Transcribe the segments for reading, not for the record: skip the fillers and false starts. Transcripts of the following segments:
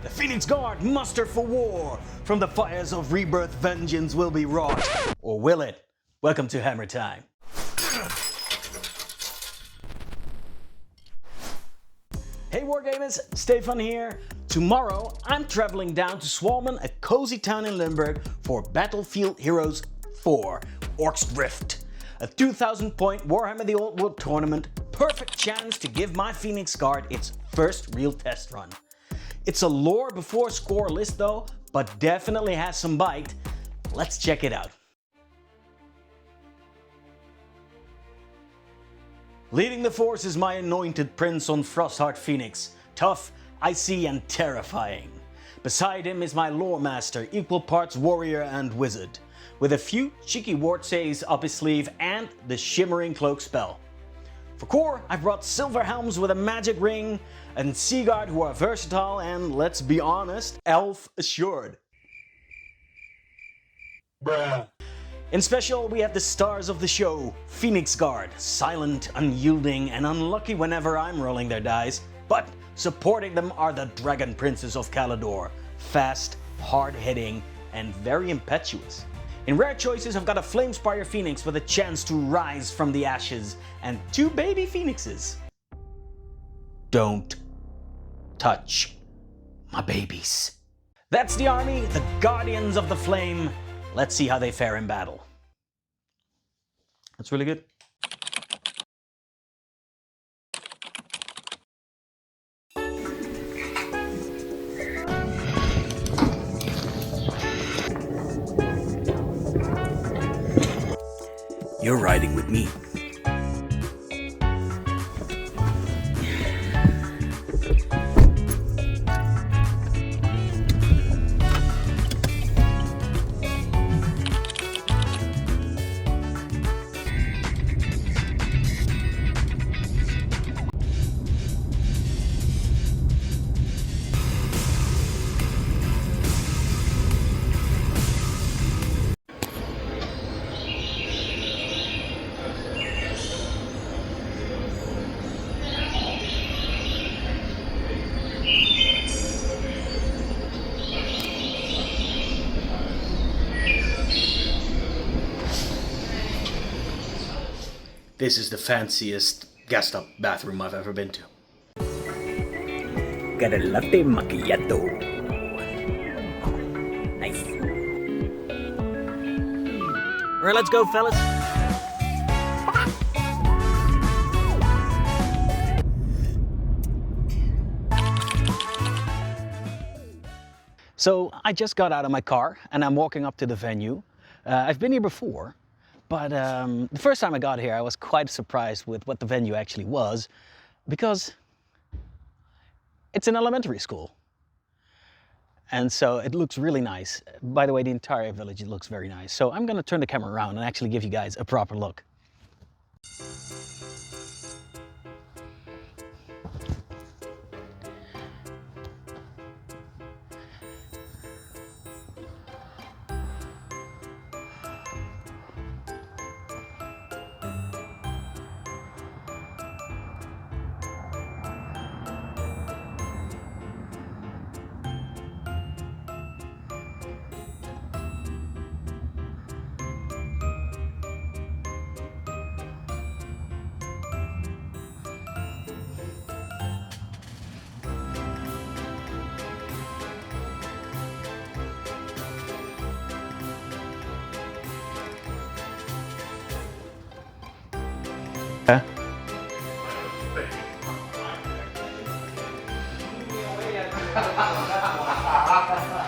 The Phoenix Guard muster for war. From the fires of rebirth, vengeance will be wrought. Or will it? Welcome to Hammer Time. Hey Wargamers, Stefan here. Tomorrow I'm traveling down to Swalman, a cozy town in Limburg, for Battlefield Heroes 4, Orcs Drift. A 2000 point Warhammer the Old World tournament, perfect chance to give my Phoenix Guard its first real test run. It's a lore before score list though, but definitely has some bite. Let's check it out. Leading the force is my anointed prince on Frostheart Phoenix, tough, icy and terrifying. Beside him is my lore master, equal parts warrior and wizard, with a few cheeky ward saves up his sleeve and the shimmering cloak spell. For core, I brought silver helms with a magic ring, and sea guard who are versatile and, let's be honest, elf assured. Bruh. In special, we have the stars of the show, Phoenix Guard, silent, unyielding, and unlucky whenever I'm rolling their dice, but supporting them are the Dragon Princes of Calador, fast, hard-hitting, and very impetuous. In rare choices, I've got a Flamespire Phoenix with a chance to rise from the ashes, and 2 baby Phoenixes. Don't touch my babies. That's the army, the Guardians of the Flame. Let's see how they fare in battle. That's really good. You're riding with me. This is the fanciest gassed up bathroom I've ever been to. Got a latte macchiato. Nice. Alright, let's go, fellas. So I just got out of my car and I'm walking up to the venue. I've been here before. But the first time I got here, I was quite surprised with what the venue actually was, because it's an elementary school. And so it looks really nice. By the way, the entire village looks very nice. So I'm going to turn the camera around and actually give you guys a proper look.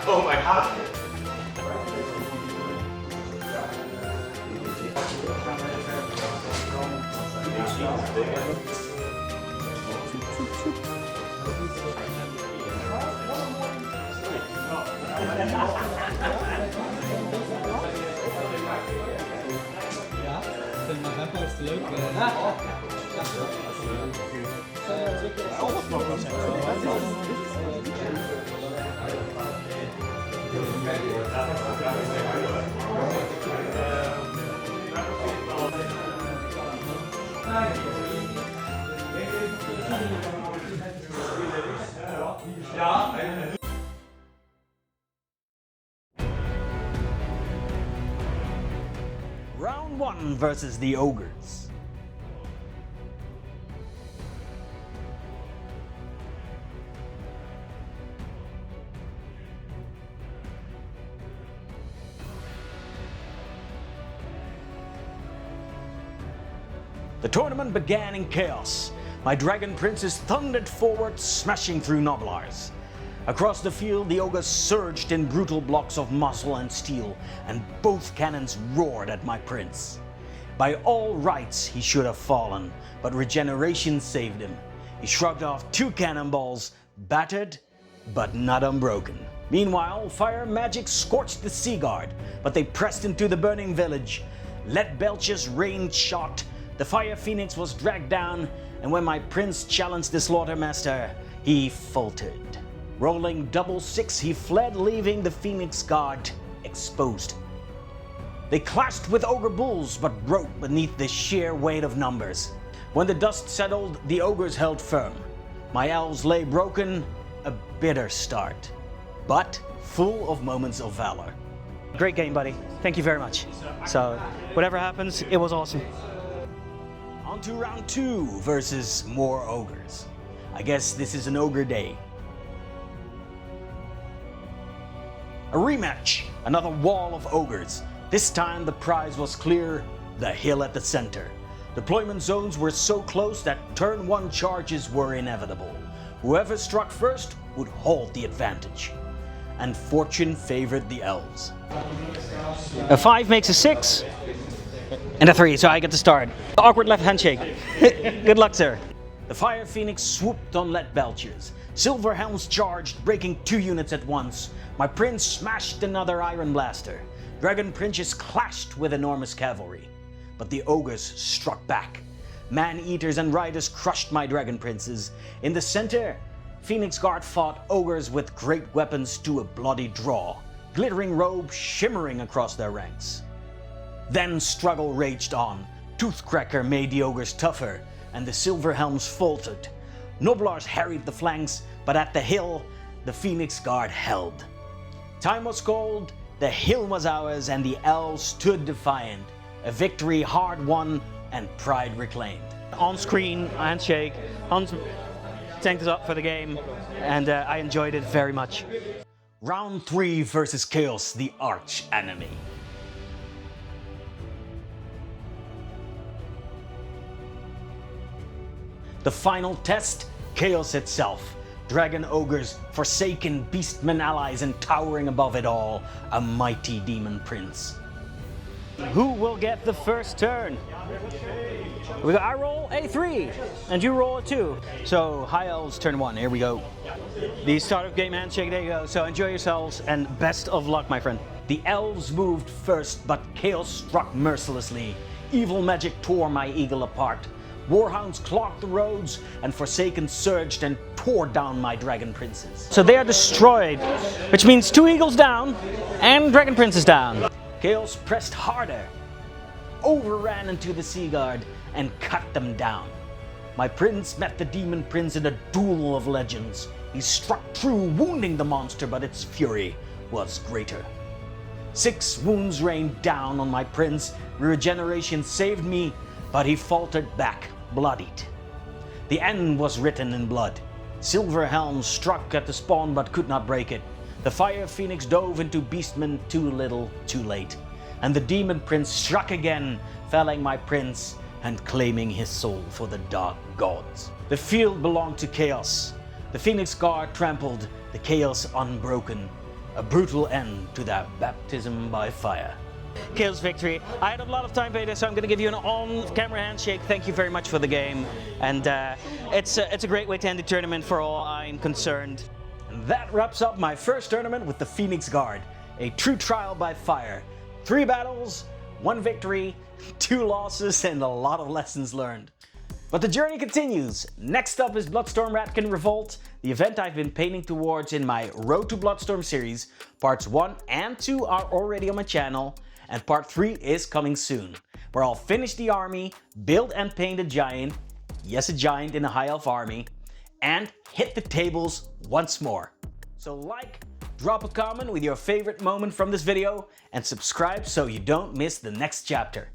Oh my god. Ja, vind maar dat is leuk. 1 versus the Ogres. The tournament began in chaos. My dragon princes thundered forward, smashing through Noblars. Across the field, the ogres surged in brutal blocks of muscle and steel, and both cannons roared at my prince. By all rights, he should have fallen, but regeneration saved him. He shrugged off 2 cannonballs, battered, but not unbroken. Meanwhile, fire magic scorched the Sea Guard, but they pressed into the burning village. Let Belch's rained shot. The Fire Phoenix was dragged down, and when my prince challenged the Slaughtermaster, he faltered. Rolling double 6, he fled, leaving the Phoenix Guard exposed. They clashed with Ogre Bulls, but broke beneath the sheer weight of numbers. When the dust settled, the Ogres held firm. My elves lay broken, a bitter start, but full of moments of valor. Great game, buddy. Thank you very much. So, whatever happens, it was awesome. On to round 2 versus more Ogres. I guess this is an Ogre day. A rematch, another wall of Ogres. This time the prize was clear, the hill at the center. Deployment zones were so close that turn 1 charges were inevitable. Whoever struck first would hold the advantage. And fortune favored the elves. A 5 makes a 6, and a 3, so I get to start. Awkward left handshake. Good luck, sir. The Fire Phoenix swooped on Let Belchers. Silver Helms charged, breaking 2 units at once. My prince smashed another Iron Blaster. Dragon Princes clashed with enormous cavalry. But the Ogres struck back. Man-eaters and riders crushed my Dragon Princes. In the center, Phoenix Guard fought Ogres with great weapons to a bloody draw, glittering robes shimmering across their ranks. Then struggle raged on. Toothcracker made the Ogres tougher, and the Silver Helms faltered. Noblars harried the flanks, but at the hill, the Phoenix Guard held. Time was called, the hill was ours, and the elves stood defiant. A victory hard won and pride reclaimed. On screen, handshake. Hans thanked us up for the game, and I enjoyed it very much. Round 3 versus Chaos, the arch enemy. The final test, Chaos itself. Dragon Ogres, forsaken beastmen allies, and towering above it all, a mighty demon prince. Who will get the first turn? I roll a 3, and you roll a 2. So, High Elves, turn 1, here we go. The start of game handshake, there you go. So enjoy yourselves, and best of luck, my friend. The elves moved first, but Chaos struck mercilessly. Evil magic tore my eagle apart. Warhounds clogged the roads, and Forsaken surged and tore down my Dragon Princes. So they are destroyed, which means 2 eagles down, and Dragon Prince is down. Chaos pressed harder, overran into the Sea Guard, and cut them down. My prince met the Demon Prince in a duel of legends. He struck true, wounding the monster, but its fury was greater. 6 wounds rained down on my prince. Regeneration saved me, but he faltered back, bloodied. The end was written in blood. Silver Helm struck at the spawn but could not break it. The Fire Phoenix dove into Beastmen too little, too late. And the Demon Prince struck again, felling my prince and claiming his soul for the Dark Gods. The field belonged to Chaos. The Phoenix Guard trampled, the Chaos unbroken. A brutal end to their baptism by fire. Chaos victory. I had a lot of time, Peter, so I'm going to give you an on-camera handshake. Thank you very much for the game. And it's a great way to end the tournament for all I'm concerned. And that wraps up my first tournament with the Phoenix Guard. A true trial by fire. 3 battles, 1 victory, 2 losses, and a lot of lessons learned. But the journey continues. Next up is Bloodstorm Ratkin Revolt, the event I've been painting towards in my Road to Bloodstorm series. Parts 1 and 2 are already on my channel, and part 3 is coming soon, where I'll finish the army, build and paint a giant, yes, a giant in a High Elf army, and hit the tables once more. So drop a comment with your favorite moment from this video, and subscribe so you don't miss the next chapter.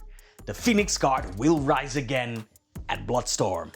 the Phoenix Guard will rise again at Bloodstorm.